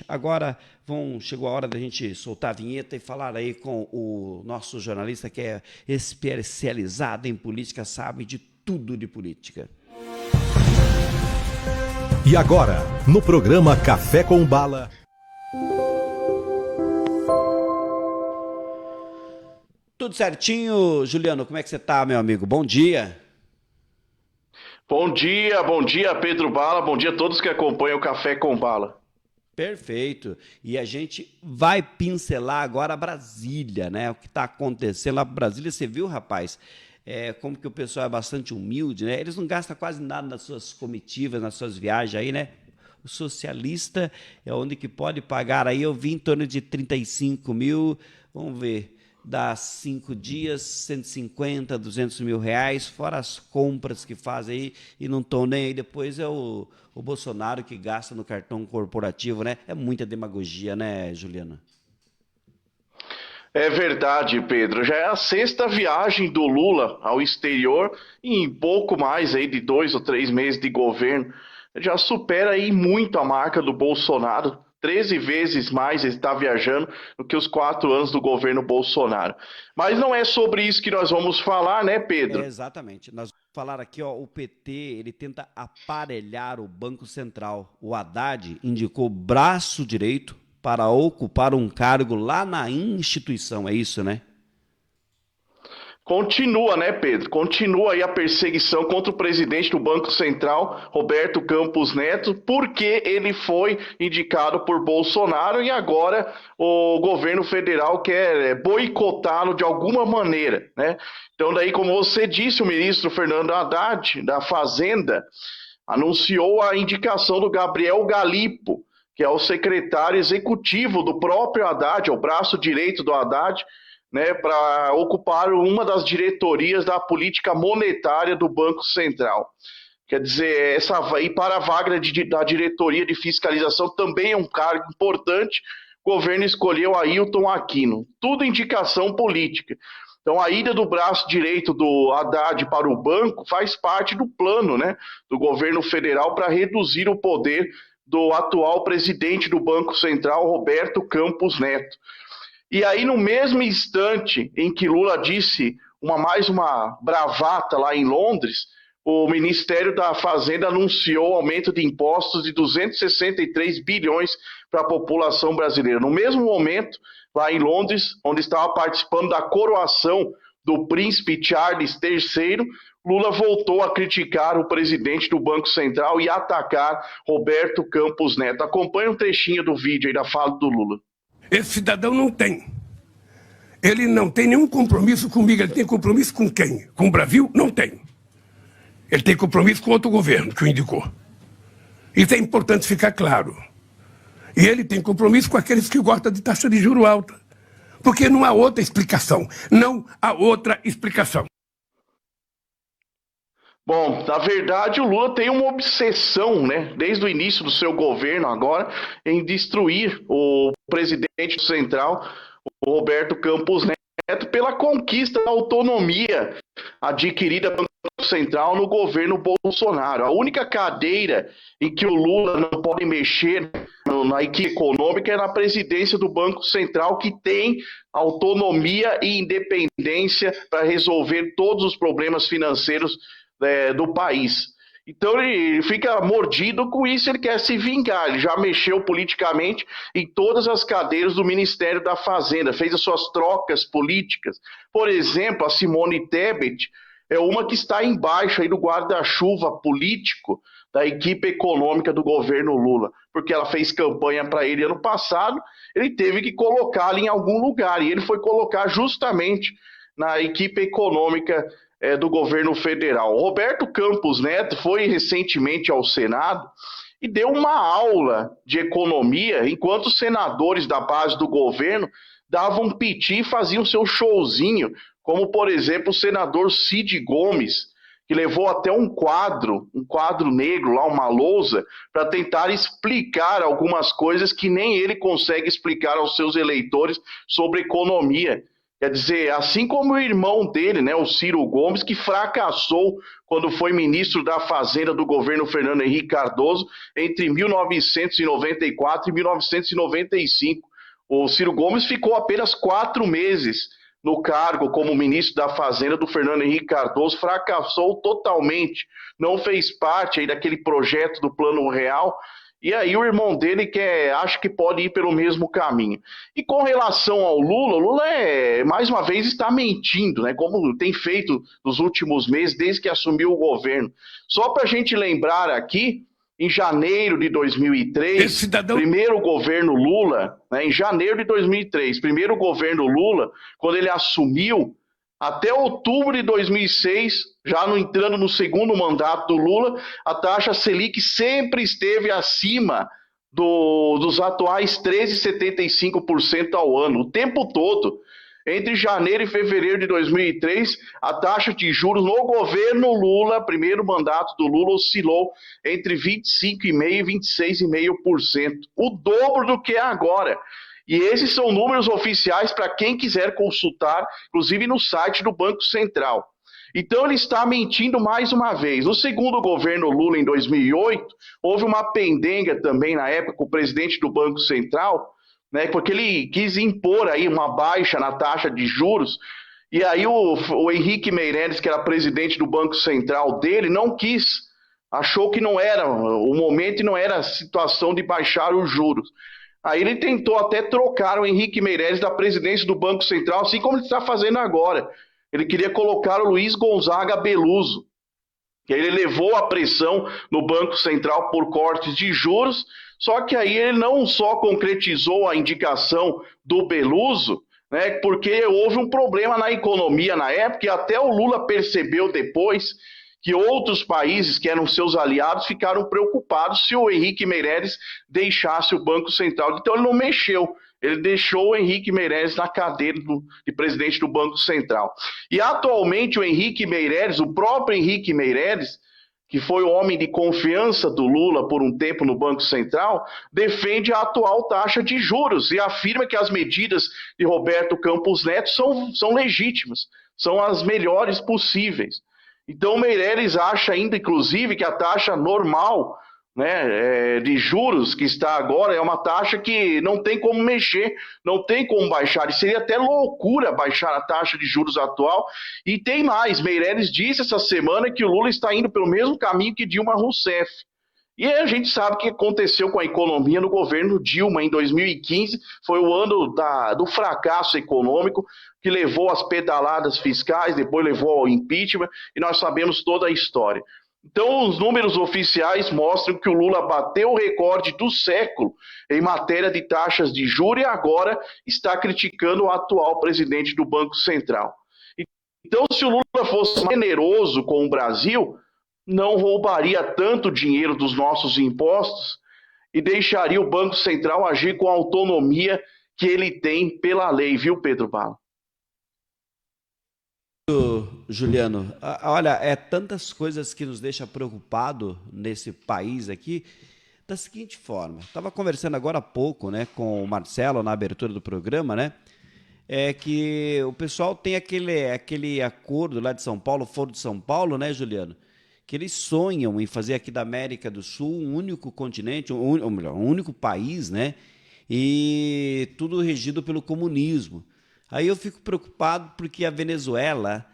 Agora chegou a hora da gente soltar a vinheta e falar aí com o nosso jornalista que é especializado em política, sabe de tudo de política. E agora, no programa Café com Bala. Tudo certinho, Juliano? Como é que você tá, meu amigo? Bom dia. Bom dia, Pedro Bala. Bom dia a todos que acompanham o Café com Bala. Perfeito. E a gente vai pincelar agora Brasília, né? O que está acontecendo lá para Brasília. Você viu, rapaz? Como que o pessoal é bastante humilde, né? Eles não gastam quase nada nas suas comitivas, nas suas viagens aí, né? O socialista é onde que pode pagar aí, eu vi em torno de 35 mil, vamos ver, dá 5 dias, 150, 200 mil reais, fora as compras que faz aí e não estão nem aí. Depois é o Bolsonaro que gasta no cartão corporativo, né? É muita demagogia, né, Juliana? É verdade, Pedro. Já é a sexta viagem do Lula ao exterior em pouco mais aí de 2 ou 3 meses de governo. Já supera aí muito a marca do Bolsonaro. 13 vezes mais ele está viajando do que os 4 anos do governo Bolsonaro. Mas não é sobre isso que nós vamos falar, né, Pedro? Exatamente. Nós vamos falar aqui, ó, o PT, ele tenta aparelhar o Banco Central. O Haddad indicou braço direito para ocupar um cargo lá na instituição, é isso, né? Continua, né, Pedro? Continua aí a perseguição contra o presidente do Banco Central, Roberto Campos Neto, porque ele foi indicado por Bolsonaro e agora o governo federal quer boicotá-lo de alguma maneira, né? Então daí, como você disse, o ministro Fernando Haddad, da Fazenda, anunciou a indicação do Gabriel Gallipo, que é o secretário executivo do próprio Haddad, é o braço direito do Haddad, né, para ocupar uma das diretorias da política monetária do Banco Central. Quer dizer, e para a vaga da diretoria de fiscalização também é um cargo importante, o governo escolheu Ailton Aquino. Tudo indicação política. Então, a ida do braço direito do Haddad para o banco faz parte do plano, né, do governo federal para reduzir o poder do atual presidente do Banco Central, Roberto Campos Neto. E aí, no mesmo instante em que Lula disse mais uma bravata lá em Londres, o Ministério da Fazenda anunciou aumento de impostos de 263 bilhões para a população brasileira. No mesmo momento, lá em Londres, onde estava participando da coroação do príncipe Charles III, Lula voltou a criticar o presidente do Banco Central e atacar Roberto Campos Neto. Acompanhe um trechinho do vídeo aí da fala do Lula. Esse cidadão não tem. Ele não tem nenhum compromisso comigo. Ele tem compromisso com quem? Com o Brasil? Não tem. Ele tem compromisso com outro governo que o indicou. Isso é importante ficar claro. E ele tem compromisso com aqueles que gostam de taxa de juro alta. Porque não há outra explicação. Não há outra explicação. Bom, na verdade, o Lula tem uma obsessão, né, desde o início do seu governo agora, em destruir o presidente central, o Roberto Campos Neto, pela conquista da autonomia adquirida pelo Banco Central no governo Bolsonaro. A única cadeira em que o Lula não pode mexer na equipe econômica é na presidência do Banco Central, que tem autonomia e independência para resolver todos os problemas financeiros do país. Então ele fica mordido com isso, ele quer se vingar. Ele já mexeu politicamente em todas as cadeiras do Ministério da Fazenda, fez as suas trocas políticas. Por exemplo, a Simone Tebet é uma que está embaixo aí do guarda-chuva político da equipe econômica do governo Lula, porque ela fez campanha para ele ano passado, ele teve que colocá-la em algum lugar, e ele foi colocar justamente na equipe econômica do governo federal. O Roberto Campos Neto foi recentemente ao Senado e deu uma aula de economia, enquanto os senadores da base do governo davam piti e faziam seu showzinho, como, por exemplo, o senador Cid Gomes, que levou até um quadro negro lá, uma lousa, para tentar explicar algumas coisas que nem ele consegue explicar aos seus eleitores sobre economia. Quer dizer, assim como o irmão dele, né, o Ciro Gomes, que fracassou quando foi ministro da Fazenda do governo Fernando Henrique Cardoso entre 1994 e 1995. O Ciro Gomes ficou apenas 4 meses no cargo como ministro da Fazenda do Fernando Henrique Cardoso, fracassou totalmente, não fez parte aí daquele projeto do Plano Real. E aí o irmão dele acha que pode ir pelo mesmo caminho. E com relação ao Lula, o Lula mais uma vez está mentindo, né? Como tem feito nos últimos meses, desde que assumiu o governo. Só para a gente lembrar aqui, em janeiro de 2003, primeiro governo Lula, né, em janeiro de 2003, primeiro governo Lula, quando ele assumiu, até outubro de 2006, já entrando no segundo mandato do Lula, a taxa Selic sempre esteve acima dos atuais 13,75% ao ano, o tempo todo. Entre janeiro e fevereiro de 2003, a taxa de juros no governo Lula, primeiro mandato do Lula, oscilou entre 25,5% e 26,5%, o dobro do que é agora. E esses são números oficiais para quem quiser consultar, inclusive no site do Banco Central. Então ele está mentindo mais uma vez. No segundo governo Lula, em 2008, houve uma pendenga também na época com o presidente do Banco Central, né, porque ele quis impor aí uma baixa na taxa de juros, e aí o Henrique Meirelles, que era presidente do Banco Central dele, não quis, achou que não era o momento e não era a situação de baixar os juros. Aí ele tentou até trocar o Henrique Meirelles da presidência do Banco Central, assim como ele está fazendo agora. Ele queria colocar o Luiz Gonzaga Beluso, que ele levou a pressão no Banco Central por cortes de juros, só que aí ele não só concretizou a indicação do Beluso, né, porque houve um problema na economia na época, e até o Lula percebeu depois que outros países que eram seus aliados ficaram preocupados se o Henrique Meirelles deixasse o Banco Central. Então ele não mexeu, ele deixou o Henrique Meirelles na cadeira de presidente do Banco Central. E atualmente o Henrique Meirelles, o próprio Henrique Meirelles, que foi o homem de confiança do Lula por um tempo no Banco Central, defende a atual taxa de juros e afirma que as medidas de Roberto Campos Neto são legítimas, são as melhores possíveis. Então o Meirelles acha ainda, inclusive, que a taxa normal, né, de juros que está agora é uma taxa que não tem como mexer, não tem como baixar, e seria até loucura baixar a taxa de juros atual. E tem mais, Meirelles disse essa semana que o Lula está indo pelo mesmo caminho que Dilma Rousseff. E a gente sabe o que aconteceu com a economia no governo Dilma em 2015, foi o ano do fracasso econômico, que levou às pedaladas fiscais, depois levou ao impeachment, e nós sabemos toda a história. Então, os números oficiais mostram que o Lula bateu o recorde do século em matéria de taxas de juros e agora está criticando o atual presidente do Banco Central. Então, se o Lula fosse generoso com o Brasil, não roubaria tanto dinheiro dos nossos impostos e deixaria o Banco Central agir com a autonomia que ele tem pela lei, viu, Pedro Bala? Juliano, olha, tantas coisas que nos deixa preocupado nesse país aqui, da seguinte forma, estava conversando agora há pouco, né, com o Marcelo na abertura do programa, né, que o pessoal tem aquele acordo lá de São Paulo, Foro de São Paulo, né, Juliano, que eles sonham em fazer aqui da América do Sul um único continente, ou melhor, um único país, né, e tudo regido pelo comunismo. Aí eu fico preocupado porque a Venezuela,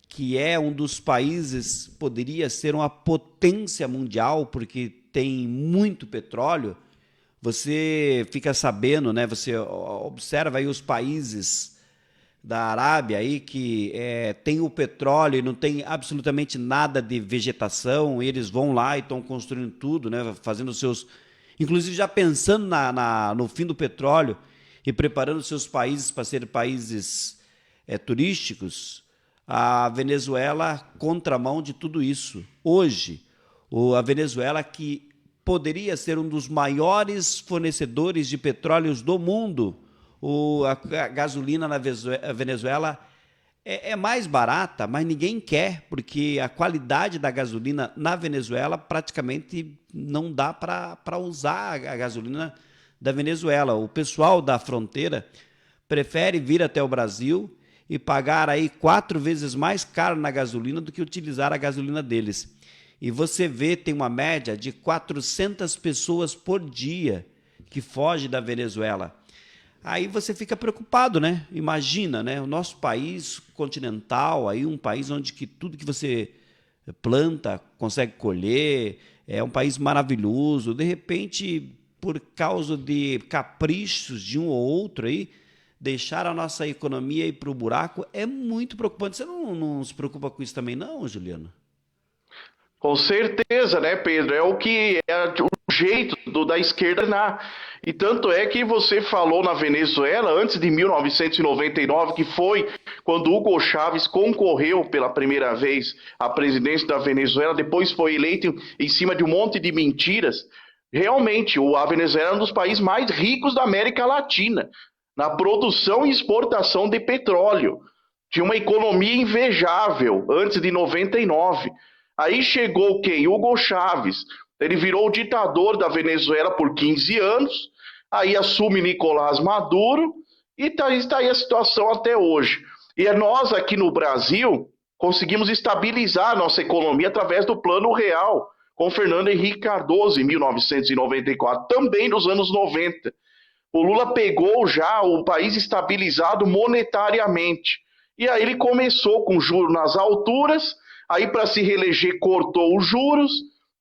que é um dos países, poderia ser uma potência mundial, porque tem muito petróleo, você fica sabendo, né? Você observa aí os países da Arábia aí que tem o petróleo e não tem absolutamente nada de vegetação, e eles vão lá e estão construindo tudo, né? Fazendo seus... Inclusive já pensando no fim do petróleo, e preparando seus países para serem países turísticos, a Venezuela contramão de tudo isso. Hoje, a Venezuela, que poderia ser um dos maiores fornecedores de petróleos do mundo, a gasolina na Venezuela é mais barata, mas ninguém quer, porque a qualidade da gasolina na Venezuela praticamente não dá para usar a gasolina da Venezuela. O pessoal da fronteira prefere vir até o Brasil e pagar aí 4 vezes mais caro na gasolina do que utilizar a gasolina deles. E você vê, tem uma média de 400 pessoas por dia que fogem da Venezuela. Aí você fica preocupado, né? Imagina, né? O nosso país continental, aí um país onde que tudo que você planta consegue colher, é um país maravilhoso. De repente, por causa de caprichos de um ou outro aí, deixar a nossa economia ir para o buraco é muito preocupante. Você não se preocupa com isso também, não, Juliano? Com certeza, né, Pedro? É o que é o jeito da esquerda e tanto é que você falou na Venezuela, antes de 1999, que foi quando Hugo Chávez concorreu pela primeira vez à presidência da Venezuela, depois foi eleito em cima de um monte de mentiras. Realmente, a Venezuela é um dos países mais ricos da América Latina, na produção e exportação de petróleo. Tinha uma economia invejável antes de 99. Aí chegou quem? Hugo Chávez. Ele virou o ditador da Venezuela por 15 anos, aí assume Nicolás Maduro, e está aí a situação até hoje. E nós aqui no Brasil conseguimos estabilizar a nossa economia através do Plano Real, com Fernando Henrique Cardoso, em 1994, também nos anos 90. O Lula pegou já o país estabilizado monetariamente. E aí ele começou com juros nas alturas, aí para se reeleger cortou os juros,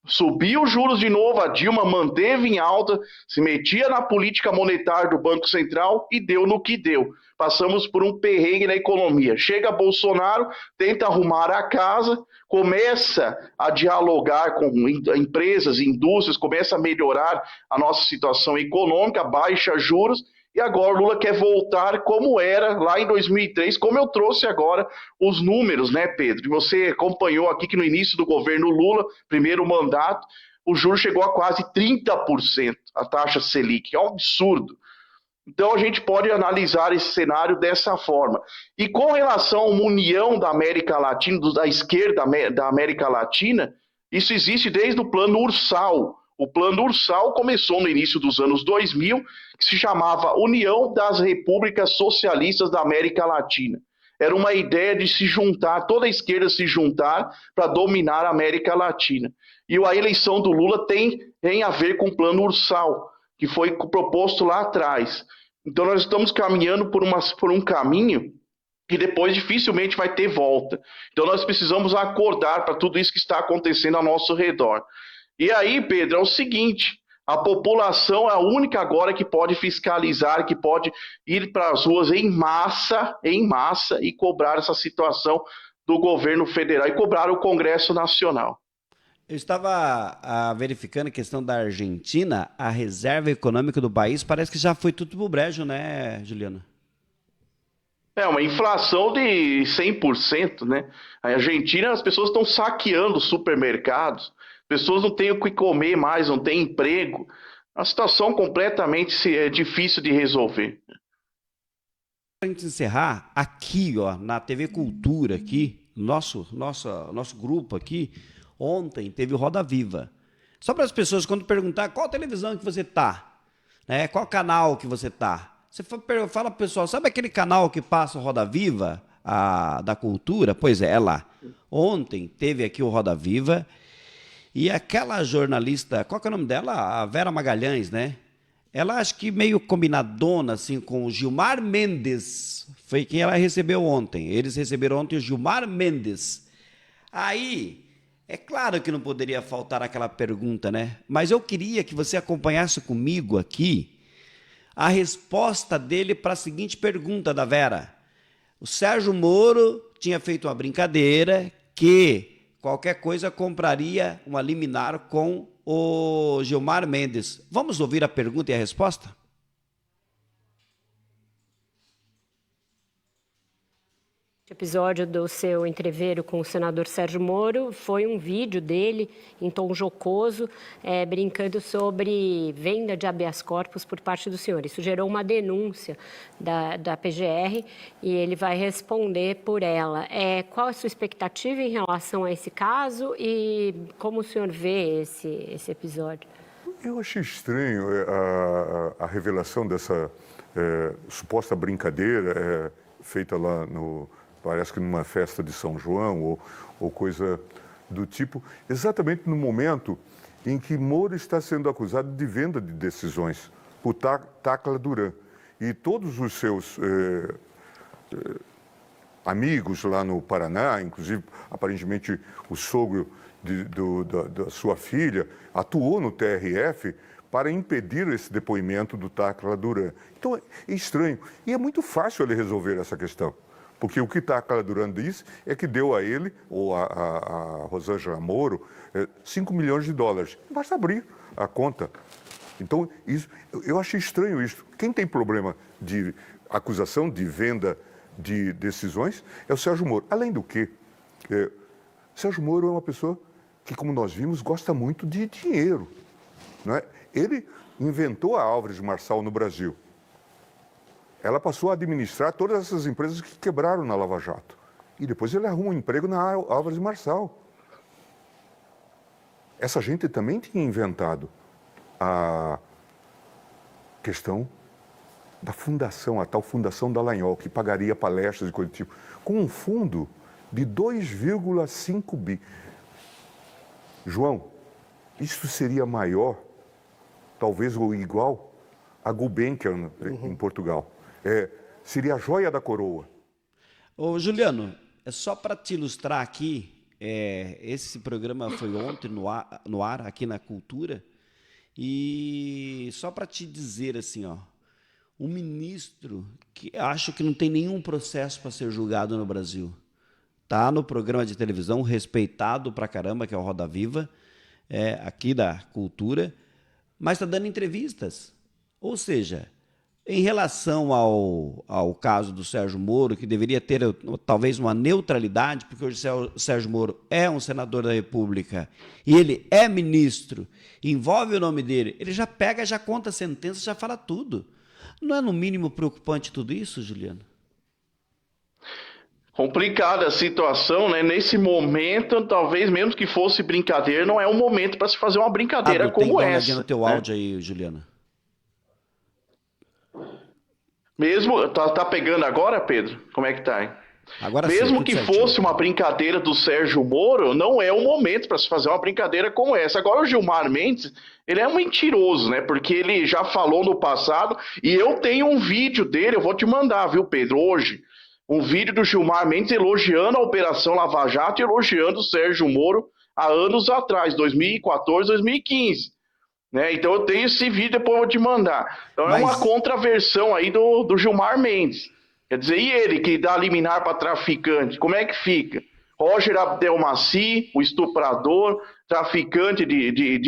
subiu os juros de novo, a Dilma manteve em alta, se metia na política monetária do Banco Central e deu no que deu. Passamos por um perrengue na economia. Chega Bolsonaro, tenta arrumar a casa, começa a dialogar com empresas, indústrias, começa a melhorar a nossa situação econômica, baixa juros, e agora o Lula quer voltar como era lá em 2003, como eu trouxe agora os números, né, Pedro? Você acompanhou aqui que no início do governo Lula, primeiro mandato, o juro chegou a quase 30%, a taxa Selic, é um absurdo. Então a gente pode analisar esse cenário dessa forma. E com relação a uma união da América Latina, da esquerda da América Latina, isso existe desde o Plano Ursal. O Plano Ursal começou no início dos anos 2000, que se chamava União das Repúblicas Socialistas da América Latina. Era uma ideia de se juntar, toda a esquerda se juntar para dominar a América Latina. E a eleição do Lula tem a ver com o Plano Ursal, que foi proposto lá atrás. Então nós estamos caminhando por um caminho que depois dificilmente vai ter volta. Então nós precisamos acordar para tudo isso que está acontecendo ao nosso redor. E aí, Pedro, é o seguinte, a população é a única agora que pode fiscalizar, que pode ir para as ruas em massa, e cobrar essa situação do governo federal e cobrar o Congresso Nacional. Eu estava verificando a questão da Argentina, a reserva econômica do país parece que já foi tudo pro brejo, né, Juliana? É uma inflação de 100%, né? A Argentina, as pessoas estão saqueando os supermercados, pessoas não têm o que comer mais, não têm emprego. É uma situação completamente difícil de resolver. Para a gente encerrar, aqui, ó, na TV Cultura, aqui, nosso grupo aqui, ontem teve o Roda Viva. Só para as pessoas, quando perguntar qual televisão que você tá, né, qual canal que você tá, você fala pro pessoal, sabe aquele canal que passa o Roda Viva, da Cultura? Pois é lá. Ontem teve aqui o Roda Viva e aquela jornalista, qual que é o nome dela? A Vera Magalhães, né? Ela acho que meio combinadona assim com o Gilmar Mendes. Foi quem ela recebeu ontem. Eles receberam ontem o Gilmar Mendes. Aí, é claro que não poderia faltar aquela pergunta, né? Mas eu queria que você acompanhasse comigo aqui a resposta dele para a seguinte pergunta da Vera. O Sérgio Moro tinha feito uma brincadeira que qualquer coisa compraria uma liminar com o Gilmar Mendes. Vamos ouvir a pergunta e a resposta? O episódio do seu entreveiro com o senador Sérgio Moro foi um vídeo dele, em tom jocoso, brincando sobre venda de habeas corpus por parte do senhor. Isso gerou uma denúncia da PGR e ele vai responder por ela. Qual a sua expectativa em relação a esse caso e como o senhor vê esse episódio? Eu achei estranho a revelação dessa suposta brincadeira. feita lá parece que numa festa de São João ou coisa do tipo, exatamente no momento em que Moro está sendo acusado de venda de decisões por Tacla Duran. E todos os seus amigos lá no Paraná, inclusive aparentemente o sogro da sua filha, atuou no TRF para impedir esse depoimento do Tacla Duran. Então é estranho. E é muito fácil ele resolver essa questão. Porque o que Tacla Duran diz é que deu a ele, ou a Rosângela Moro, 5 milhões de dólares. Basta abrir a conta. Então, eu achei estranho isso. Quem tem problema de acusação de venda de decisões é o Sérgio Moro. Além do que, Sérgio Moro é uma pessoa que, como nós vimos, gosta muito de dinheiro. Não é? Ele inventou a Álvares Marçal no Brasil. Ela passou a administrar todas essas empresas que quebraram na Lava Jato. E depois ele arruma um emprego na Álvares Marçal. Essa gente também tinha inventado a questão da fundação, a tal Fundação Dallagnol, que pagaria palestras e coisa do tipo, com um fundo de 2,5 bi. João, isso seria maior, talvez ou igual, a Gulbenkian em Portugal. Seria a joia da coroa. Ô, Juliano, é só para te ilustrar aqui, esse programa foi ontem no ar aqui na Cultura, e só para te dizer assim, ó, um ministro que acho que não tem nenhum processo para ser julgado no Brasil, tá no programa de televisão respeitado pra caramba, que é o Roda Viva, aqui da Cultura, mas está dando entrevistas. Ou seja, em relação ao caso do Sérgio Moro, que deveria ter talvez uma neutralidade, porque hoje o Sérgio Moro é um senador da República e ele é ministro, envolve o nome dele, ele já pega, já conta a sentença, já fala tudo. Não é no mínimo preocupante tudo isso, Juliano? Complicada a situação, né? Nesse momento, talvez mesmo que fosse brincadeira, não é um momento para se fazer uma brincadeira como essa. Tem que dar no teu áudio aí, Juliano. Mesmo, tá pegando agora, Pedro? Como é que tá, hein? Agora mesmo sim, que certinho. fosse uma brincadeira do Sérgio Moro, não é o momento para se fazer uma brincadeira como essa. Agora o Gilmar Mendes, ele é um mentiroso, né? Porque ele já falou no passado, e eu tenho um vídeo dele, eu vou te mandar, viu, Pedro, hoje. Um vídeo do Gilmar Mendes elogiando a Operação Lava Jato e elogiando o Sérgio Moro há anos atrás, 2014, 2015. Né? Então eu tenho esse vídeo, depois eu vou te mandar. Então é uma contraversão aí do Gilmar Mendes. Quer dizer, e ele que dá liminar para traficante, como é que fica? Roger Abdelmaci, o estuprador, traficante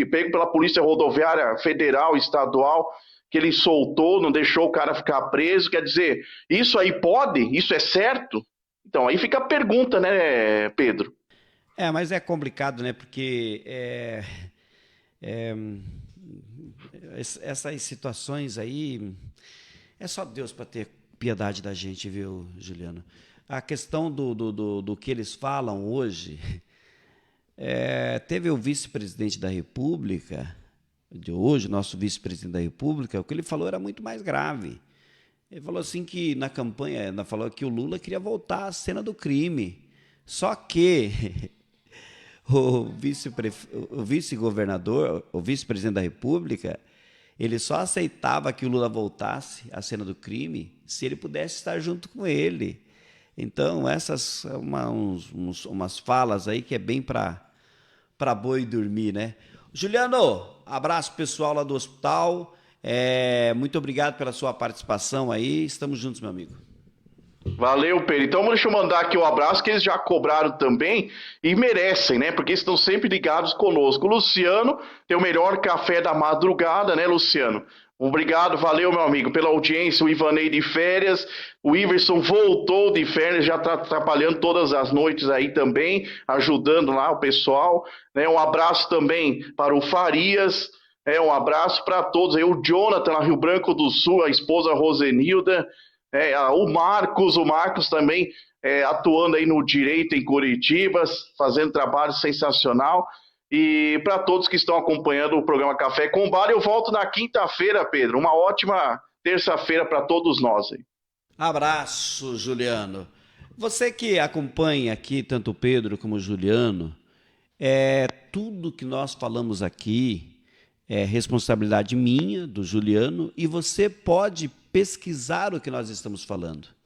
pego pela Polícia Rodoviária Federal, Estadual, que ele soltou, não deixou o cara ficar preso. Quer dizer, isso aí pode? Isso é certo? Então aí fica a pergunta, né, Pedro? Mas é complicado, né? Porque essas situações aí, é só Deus para ter piedade da gente, viu, Juliano? A questão do que eles falam hoje, teve o vice-presidente da República, de hoje, nosso vice-presidente da República, o que ele falou era muito mais grave. Ele falou assim que na campanha, falou que o Lula queria voltar à cena do crime, só que o vice-governador, o vice-presidente da República, ele só aceitava que o Lula voltasse à cena do crime se ele pudesse estar junto com ele. Então, essas são umas falas aí que é bem para boi dormir, né? Juliano, abraço pessoal lá do hospital. Muito obrigado pela sua participação aí. Estamos juntos, meu amigo. Valeu, Pedro. Então deixa eu mandar aqui um abraço, que eles já cobraram também e merecem, né? Porque estão sempre ligados conosco. O Luciano tem o melhor café da madrugada, né, Luciano? Obrigado, valeu, meu amigo, pela audiência. O Ivanei de férias, o Iverson voltou de férias, já está trabalhando todas as noites aí também, ajudando lá o pessoal. Né? Um abraço também para o Farias, um abraço para todos aí. O Jonathan, lá Rio Branco do Sul, a esposa Rosenilda, o Marcos também atuando aí no direito em Curitiba, fazendo trabalho sensacional. E para todos que estão acompanhando o programa Café com Bar, eu volto na quinta-feira, Pedro. Uma ótima terça-feira para todos nós aí. Abraço, Juliano. Você que acompanha aqui tanto o Pedro como o Juliano, tudo que nós falamos aqui é responsabilidade minha, do Juliano, e você pode pesquisar o que nós estamos falando.